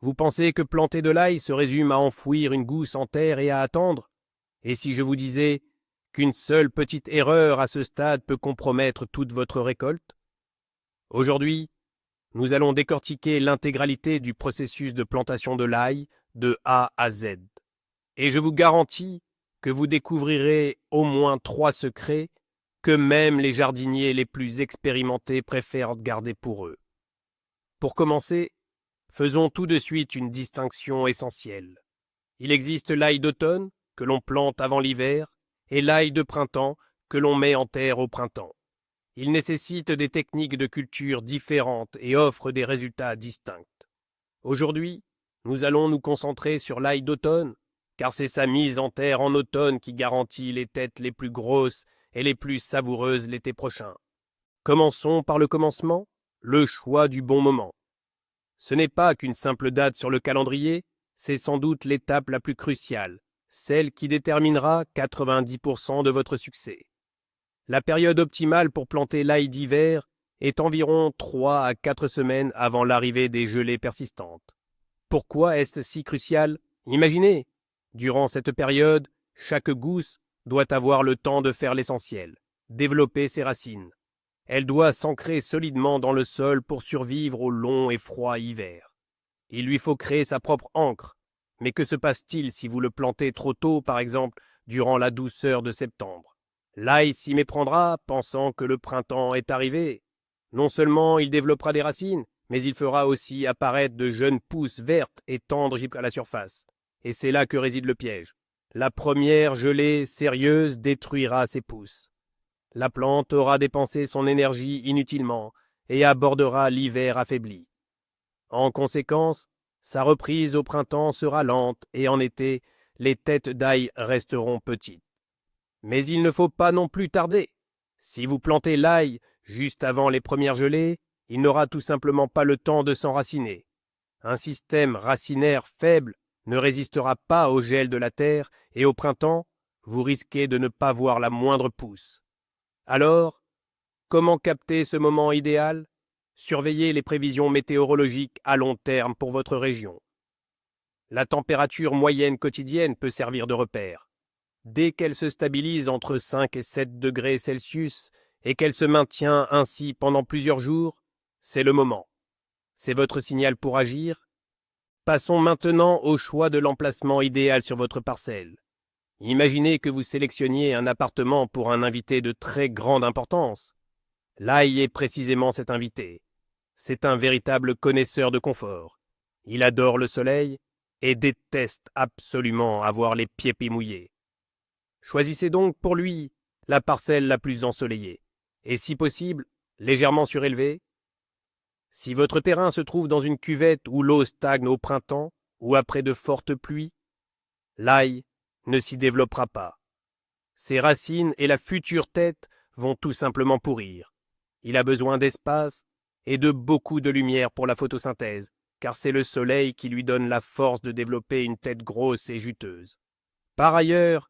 Vous pensez que planter de l'ail se résume à enfouir une gousse en terre et à attendre? Et si je vous disais qu'une seule petite erreur à ce stade peut compromettre toute votre récolte? Aujourd'hui, nous allons décortiquer l'intégralité du processus de plantation de l'ail de A à Z. Et je vous garantis que vous découvrirez au moins 3 secrets que même les jardiniers les plus expérimentés préfèrent garder pour eux. Pour commencer, faisons tout de suite une distinction essentielle. Il existe l'ail d'automne, que l'on plante avant l'hiver, et l'ail de printemps, que l'on met en terre au printemps. Ils nécessitent des techniques de culture différentes et offrent des résultats distincts. Aujourd'hui, nous allons nous concentrer sur l'ail d'automne, car c'est sa mise en terre en automne qui garantit les têtes les plus grosses et les plus savoureuses l'été prochain. Commençons par le commencement, le choix du bon moment. Ce n'est pas qu'une simple date sur le calendrier, c'est sans doute l'étape la plus cruciale, celle qui déterminera 90% de votre succès. La période optimale pour planter l'ail d'hiver est environ 3 à 4 semaines avant l'arrivée des gelées persistantes. Pourquoi est-ce si crucial? Imaginez, durant cette période, chaque gousse doit avoir le temps de faire l'essentiel, développer ses racines. Elle doit s'ancrer solidement dans le sol pour survivre au long et froid hiver. Il lui faut créer sa propre ancre. Mais que se passe-t-il si vous le plantez trop tôt, par exemple, durant la douceur de septembre? L'ail s'y méprendra, pensant que le printemps est arrivé. Non seulement il développera des racines, mais il fera aussi apparaître de jeunes pousses vertes et tendres à la surface. Et c'est là que réside le piège. La première gelée sérieuse détruira ses pousses. La plante aura dépensé son énergie inutilement et abordera l'hiver affaibli. En conséquence, sa reprise au printemps sera lente et en été, les têtes d'ail resteront petites. Mais il ne faut pas non plus tarder. Si vous plantez l'ail juste avant les premières gelées, il n'aura tout simplement pas le temps de s'enraciner. Un système racinaire faible ne résistera pas au gel de la terre et au printemps, vous risquez de ne pas voir la moindre pousse. Alors, comment capter ce moment idéal? Surveillez les prévisions météorologiques à long terme pour votre région. La température moyenne quotidienne peut servir de repère. Dès qu'elle se stabilise entre 5 et 7 degrés Celsius et qu'elle se maintient ainsi pendant plusieurs jours, c'est le moment. C'est votre signal pour agir. Passons maintenant au choix de l'emplacement idéal sur votre parcelle. Imaginez que vous sélectionniez un appartement pour un invité de très grande importance. L'ail est précisément cet invité. C'est un véritable connaisseur de confort. Il adore le soleil et déteste absolument avoir les pieds mouillés. Choisissez donc pour lui la parcelle la plus ensoleillée, et si possible, légèrement surélevée. Si votre terrain se trouve dans une cuvette où l'eau stagne au printemps ou après de fortes pluies, l'ail ne s'y développera pas. Ses racines et la future tête vont tout simplement pourrir. Il a besoin d'espace et de beaucoup de lumière pour la photosynthèse, car c'est le soleil qui lui donne la force de développer une tête grosse et juteuse. Par ailleurs,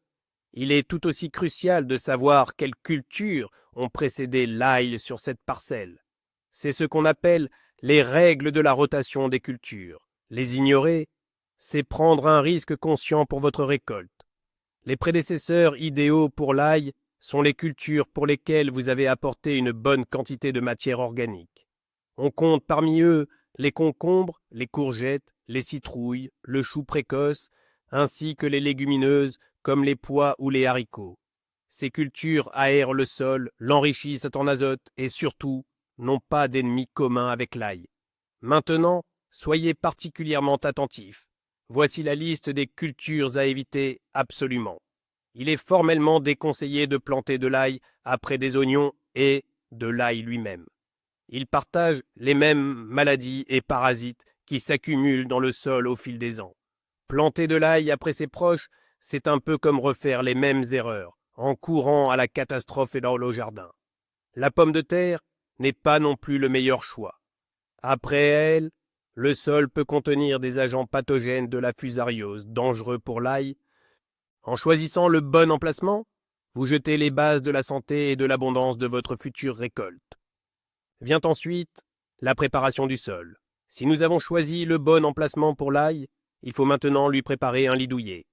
il est tout aussi crucial de savoir quelles cultures ont précédé l'ail sur cette parcelle. C'est ce qu'on appelle les règles de la rotation des cultures. Les ignorer, c'est prendre un risque conscient pour votre récolte. Les prédécesseurs idéaux pour l'ail sont les cultures pour lesquelles vous avez apporté une bonne quantité de matière organique. On compte parmi eux les concombres, les courgettes, les citrouilles, le chou précoce, ainsi que les légumineuses comme les pois ou les haricots. Ces cultures aèrent le sol, l'enrichissent en azote et surtout n'ont pas d'ennemis communs avec l'ail. Maintenant, soyez particulièrement attentifs. Voici la liste des cultures à éviter absolument. Il est formellement déconseillé de planter de l'ail après des oignons et de l'ail lui-même. Ils partagent les mêmes maladies et parasites qui s'accumulent dans le sol au fil des ans. Planter de l'ail après ses proches, c'est un peu comme refaire les mêmes erreurs, en courant à la catastrophe et dans le jardin. La pomme de terre n'est pas non plus le meilleur choix. Après elle, le sol peut contenir des agents pathogènes de la fusariose, dangereux pour l'ail. En choisissant le bon emplacement, vous jetez les bases de la santé et de l'abondance de votre future récolte. Vient ensuite la préparation du sol. Si nous avons choisi le bon emplacement pour l'ail, il faut maintenant lui préparer un lit douillet.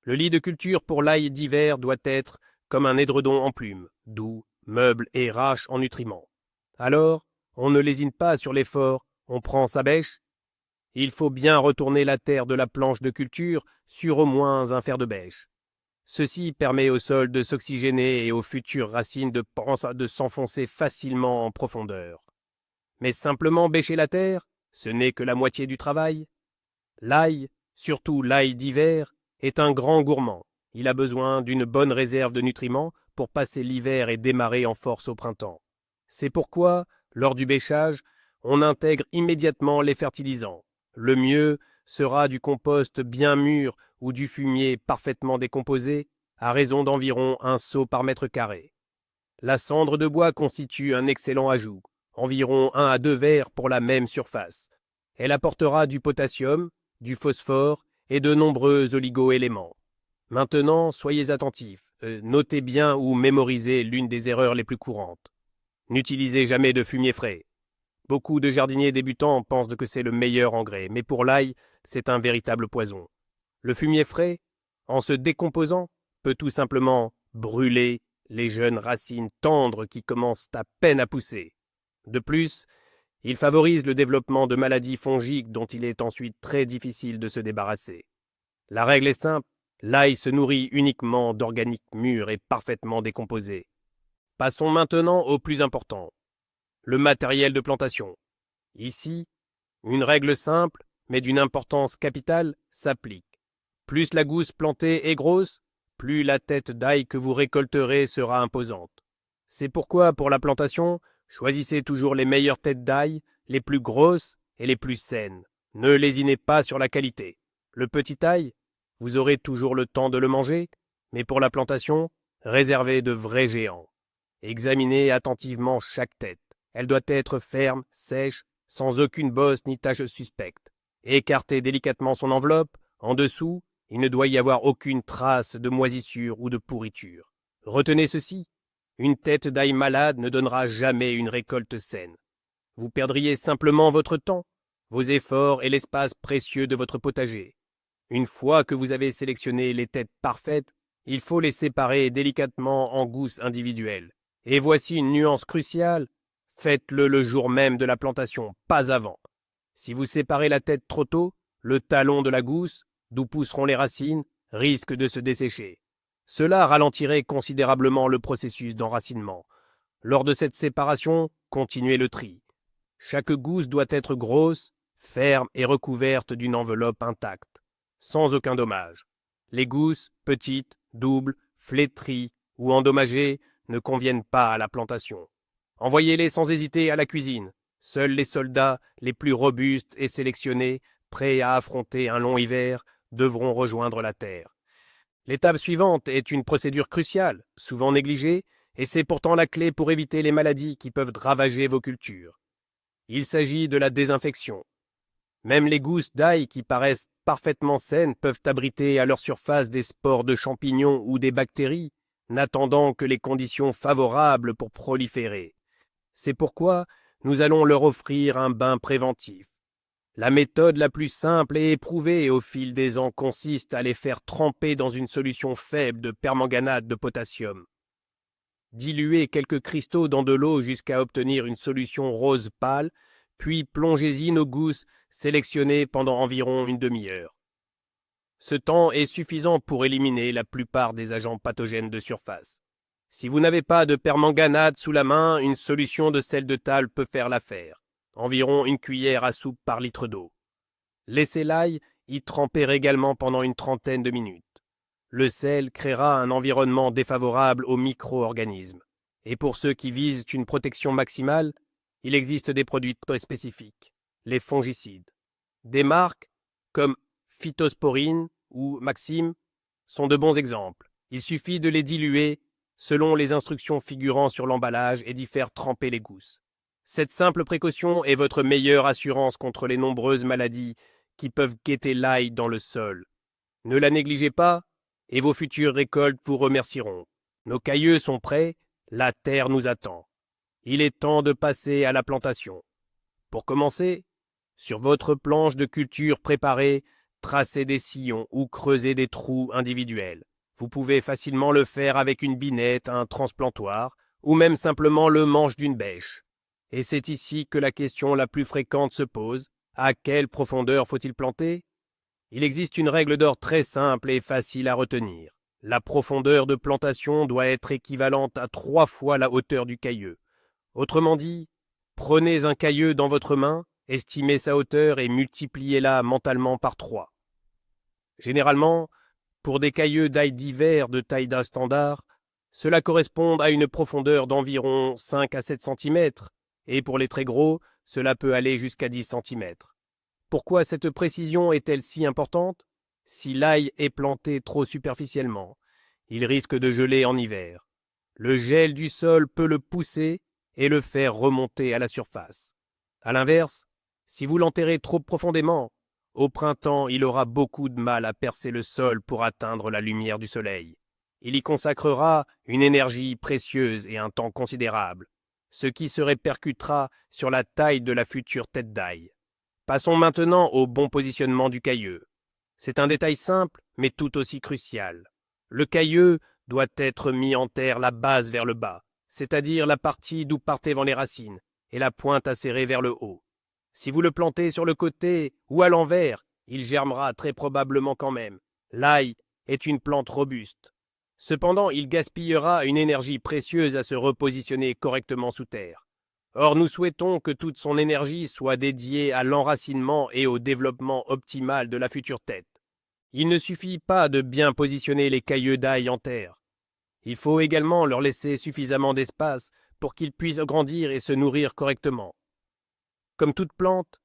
Le lit de culture pour l'ail d'hiver doit être comme un édredon en plumes, doux, meuble et riche en nutriments. Alors, on ne lésine pas sur l'effort, on prend sa bêche. Il faut bien retourner la terre de la planche de culture sur au moins un fer de bêche. Ceci permet au sol de s'oxygéner et aux futures racines de s'enfoncer facilement en profondeur. Mais simplement bêcher la terre, ce n'est que la moitié du travail. L'ail, surtout l'ail d'hiver, est un grand gourmand. Il a besoin d'une bonne réserve de nutriments pour passer l'hiver et démarrer en force au printemps. C'est pourquoi, lors du bêchage, on intègre immédiatement les fertilisants. Le mieux sera du compost bien mûr ou du fumier parfaitement décomposé, à raison d'environ 1 seau par mètre carré. La cendre de bois constitue un excellent ajout, environ 1 à 2 verres pour la même surface. Elle apportera du potassium, du phosphore et de nombreux oligo-éléments. Maintenant, soyez attentifs, notez bien ou mémorisez l'une des erreurs les plus courantes. N'utilisez jamais de fumier frais. Beaucoup de jardiniers débutants pensent que c'est le meilleur engrais, mais pour l'ail, c'est un véritable poison. Le fumier frais, en se décomposant, peut tout simplement brûler les jeunes racines tendres qui commencent à peine à pousser. De plus, il favorise le développement de maladies fongiques dont il est ensuite très difficile de se débarrasser. La règle est simple, l'ail se nourrit uniquement d'organiques mûrs et parfaitement décomposés. Passons maintenant au plus important, le matériel de plantation. Ici, une règle simple, mais d'une importance capitale, s'applique. Plus la gousse plantée est grosse, plus la tête d'ail que vous récolterez sera imposante. C'est pourquoi, pour la plantation, choisissez toujours les meilleures têtes d'ail, les plus grosses et les plus saines. Ne lésinez pas sur la qualité. Le petit ail, vous aurez toujours le temps de le manger, mais pour la plantation, réservez de vrais géants. Examinez attentivement chaque tête. Elle doit être ferme, sèche, sans aucune bosse ni tache suspecte. Écartez délicatement son enveloppe. En dessous, il ne doit y avoir aucune trace de moisissure ou de pourriture. Retenez ceci, une tête d'ail malade ne donnera jamais une récolte saine. Vous perdriez simplement votre temps, vos efforts et l'espace précieux de votre potager. Une fois que vous avez sélectionné les têtes parfaites, il faut les séparer délicatement en gousses individuelles. Et voici une nuance cruciale, faites-le le jour même de la plantation, pas avant. Si vous séparez la tête trop tôt, le talon de la gousse, d'où pousseront les racines, risque de se dessécher. Cela ralentirait considérablement le processus d'enracinement. Lors de cette séparation, continuez le tri. Chaque gousse doit être grosse, ferme et recouverte d'une enveloppe intacte, sans aucun dommage. Les gousses, petites, doubles, flétries ou endommagées, ne conviennent pas à la plantation. Envoyez-les sans hésiter à la cuisine. Seuls les soldats les plus robustes et sélectionnés, prêts à affronter un long hiver, devront rejoindre la terre. L'étape suivante est une procédure cruciale, souvent négligée, et c'est pourtant la clé pour éviter les maladies qui peuvent ravager vos cultures. Il s'agit de la désinfection. Même les gousses d'ail qui paraissent parfaitement saines peuvent abriter à leur surface des spores de champignons ou des bactéries, n'attendant que les conditions favorables pour proliférer. C'est pourquoi nous allons leur offrir un bain préventif. La méthode la plus simple et éprouvée au fil des ans consiste à les faire tremper dans une solution faible de permanganate de potassium. Diluez quelques cristaux dans de l'eau jusqu'à obtenir une solution rose pâle, puis plongez-y nos gousses sélectionnées pendant environ une demi-heure. Ce temps est suffisant pour éliminer la plupart des agents pathogènes de surface. Si vous n'avez pas de permanganate sous la main, une solution de sel de table peut faire l'affaire. Environ 1 cuillère à soupe par litre d'eau. Laissez l'ail y tremper également pendant une trentaine de minutes. Le sel créera un environnement défavorable aux micro-organismes. Et pour ceux qui visent une protection maximale, il existe des produits très spécifiques, les fongicides. Des marques comme Phytosporine ou Maxime sont de bons exemples. Il suffit de les diluer selon les instructions figurant sur l'emballage et d'y faire tremper les gousses. Cette simple précaution est votre meilleure assurance contre les nombreuses maladies qui peuvent guetter l'ail dans le sol. Ne la négligez pas et vos futures récoltes vous remercieront. Nos cailleux sont prêts, la terre nous attend. Il est temps de passer à la plantation. Pour commencer, Sur votre planche de culture préparée, tracez des sillons ou creusez des trous individuels. Vous pouvez facilement le faire avec une binette, un transplantoir, ou même simplement le manche d'une bêche. Et c'est ici que la question la plus fréquente se pose. À quelle profondeur faut-il planter? Il existe une règle d'or très simple et facile à retenir. La profondeur de plantation doit être équivalente à 3 fois la hauteur du cailleu. Autrement dit, prenez un cailleu dans votre main, estimez sa hauteur et multipliez-la mentalement par 3. Généralement, pour des cailleux d'ail d'hiver de taille d'un standard, cela correspond à une profondeur d'environ 5 à 7 cm, et pour les très gros, cela peut aller jusqu'à 10 cm. Pourquoi cette précision est-elle si importante? Si l'ail est planté trop superficiellement, il risque de geler en hiver. Le gel du sol peut le pousser et le faire remonter à la surface. À l'inverse, si vous l'enterrez trop profondément, au printemps, il aura beaucoup de mal à percer le sol pour atteindre la lumière du soleil. Il y consacrera une énergie précieuse et un temps considérable, ce qui se répercutera sur la taille de la future tête d'ail. Passons maintenant au bon positionnement du cailleu. C'est un détail simple, mais tout aussi crucial. Le cailleu doit être mis en terre la base vers le bas, c'est-à-dire la partie d'où partent vont les racines, et la pointe acérée vers le haut. Si vous le plantez sur le côté ou à l'envers, il germera très probablement quand même. L'ail est une plante robuste. Cependant, il gaspillera une énergie précieuse à se repositionner correctement sous terre. Or, nous souhaitons que toute son énergie soit dédiée à l'enracinement et au développement optimal de la future tête. Il ne suffit pas de bien positionner les cailleux d'ail en terre. Il faut également leur laisser suffisamment d'espace pour qu'ils puissent grandir et se nourrir correctement. Comme toute plante,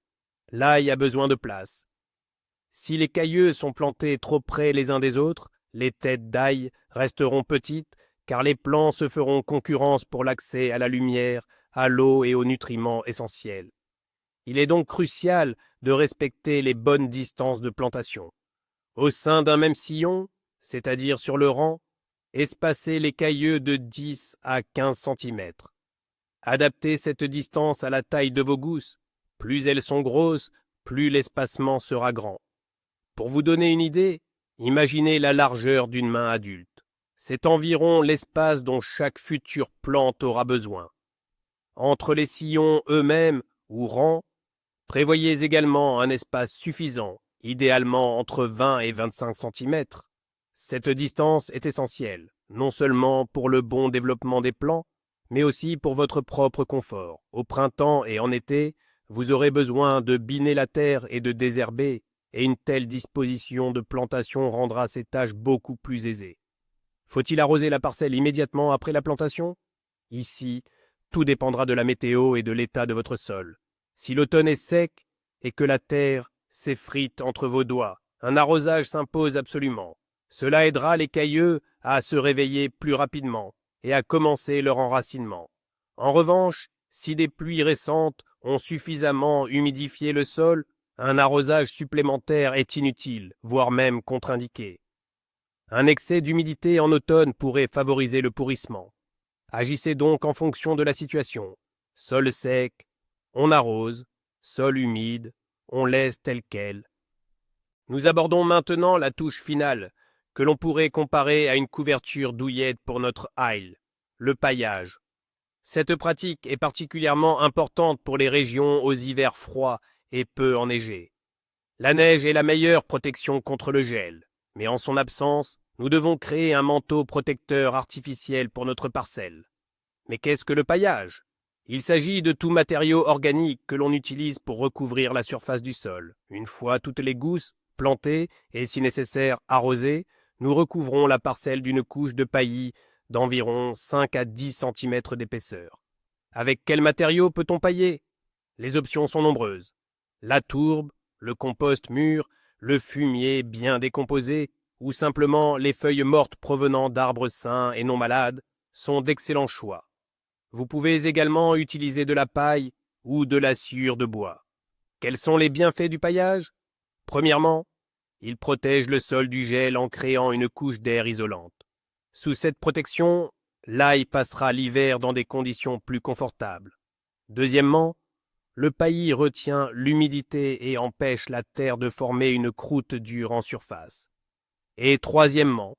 l'ail a besoin de place. Si les cailleux sont plantés trop près les uns des autres, les têtes d'ail resteront petites car les plants se feront concurrence pour l'accès à la lumière, à l'eau et aux nutriments essentiels. Il est donc crucial de respecter les bonnes distances de plantation. Au sein d'un même sillon, c'est-à-dire sur le rang, espacez les cailleux de 10 à 15 cm. Adaptez cette distance à la taille de vos gousses. Plus elles sont grosses, plus l'espacement sera grand. Pour vous donner une idée, imaginez la largeur d'une main adulte. C'est environ l'espace dont chaque future plante aura besoin. Entre les sillons eux-mêmes ou rangs, prévoyez également un espace suffisant, idéalement entre 20 et 25 cm. Cette distance est essentielle, non seulement pour le bon développement des plants, mais aussi pour votre propre confort. Au printemps et en été, vous aurez besoin de biner la terre et de désherber, et une telle disposition de plantation rendra ces tâches beaucoup plus aisées. Faut-il arroser la parcelle immédiatement après la plantation? Ici, tout dépendra de la météo et de l'état de votre sol. Si l'automne est sec et que la terre s'effrite entre vos doigts, un arrosage s'impose absolument. Cela aidera les cailleux à se réveiller plus rapidement et à commencer leur enracinement. En revanche, si des pluies récentes ont suffisamment humidifié le sol, un arrosage supplémentaire est inutile, voire même contre-indiqué. Un excès d'humidité en automne pourrait favoriser le pourrissement. Agissez donc en fonction de la situation. Sol sec, on arrose. Sol humide, on laisse tel quel. Nous abordons maintenant la touche finale, que l'on pourrait comparer à une couverture douillette pour notre ail, le paillage. Cette pratique est particulièrement importante pour les régions aux hivers froids et peu enneigés. La neige est la meilleure protection contre le gel, mais en son absence, nous devons créer un manteau protecteur artificiel pour notre parcelle. Mais qu'est-ce que le paillage? Il s'agit de tout matériau organique que l'on utilise pour recouvrir la surface du sol. Une fois toutes les gousses plantées et, si nécessaire, arrosées, nous recouvrons la parcelle d'une couche de paillis d'environ 5 à 10 cm d'épaisseur. Avec quel matériau peut-on pailler? Les options sont nombreuses. La tourbe, le compost mûr, le fumier bien décomposé, ou simplement les feuilles mortes provenant d'arbres sains et non malades, sont d'excellents choix. Vous pouvez également utiliser de la paille ou de la sciure de bois. Quels sont les bienfaits du paillage? Premièrement, il protège le sol du gel en créant une couche d'air isolante. Sous cette protection, l'ail passera l'hiver dans des conditions plus confortables. Deuxièmement, Le paillis retient l'humidité et empêche la terre de former une croûte dure en surface. Et troisièmement,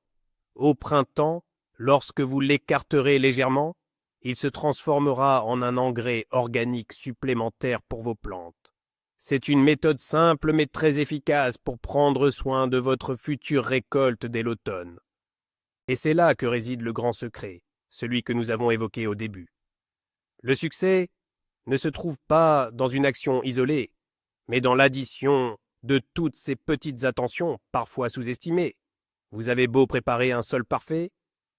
au printemps, lorsque vous l'écarterez légèrement, il se transformera en un engrais organique supplémentaire pour vos plantes. C'est une méthode simple mais très efficace pour prendre soin de votre future récolte dès l'automne. Et c'est là que réside le grand secret, celui que nous avons évoqué au début. Le succès ne se trouve pas dans une action isolée, mais dans l'addition de toutes ces petites attentions, parfois sous-estimées. Vous avez beau préparer un sol parfait,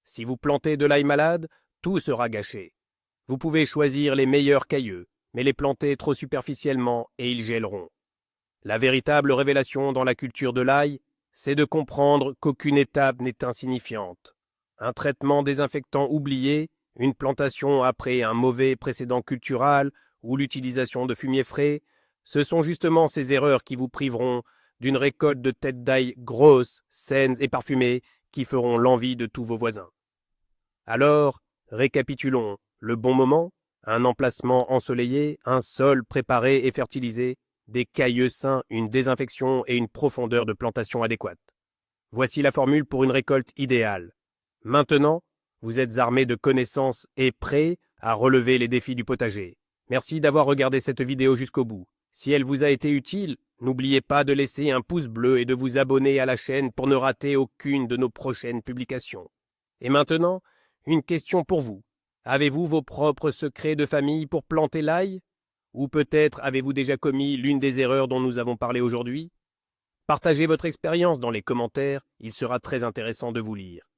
si vous plantez de l'ail malade, tout sera gâché. Vous pouvez choisir les meilleurs cailleux, mais les planter trop superficiellement et ils gèleront. La véritable révélation dans la culture de l'ail, c'est de comprendre qu'aucune étape n'est insignifiante. Un traitement désinfectant oublié, une plantation après un mauvais précédent cultural ou l'utilisation de fumier frais, ce sont justement ces erreurs qui vous priveront d'une récolte de têtes d'ail grosses, saines et parfumées qui feront l'envie de tous vos voisins. Alors, récapitulons. Le bon moment, un emplacement ensoleillé, un sol préparé et fertilisé, des cailleux sains, une désinfection et une profondeur de plantation adéquate. Voici la formule pour une récolte idéale. Maintenant, vous êtes armé de connaissances et prêt à relever les défis du potager. Merci d'avoir regardé cette vidéo jusqu'au bout. Si elle vous a été utile, n'oubliez pas de laisser un pouce bleu et de vous abonner à la chaîne pour ne rater aucune de nos prochaines publications. Et maintenant, une question pour vous. Avez-vous vos propres secrets de famille pour planter l'ail? Ou peut-être avez-vous déjà commis l'une des erreurs dont nous avons parlé aujourd'hui? Partagez votre expérience dans les commentaires, il sera très intéressant de vous lire.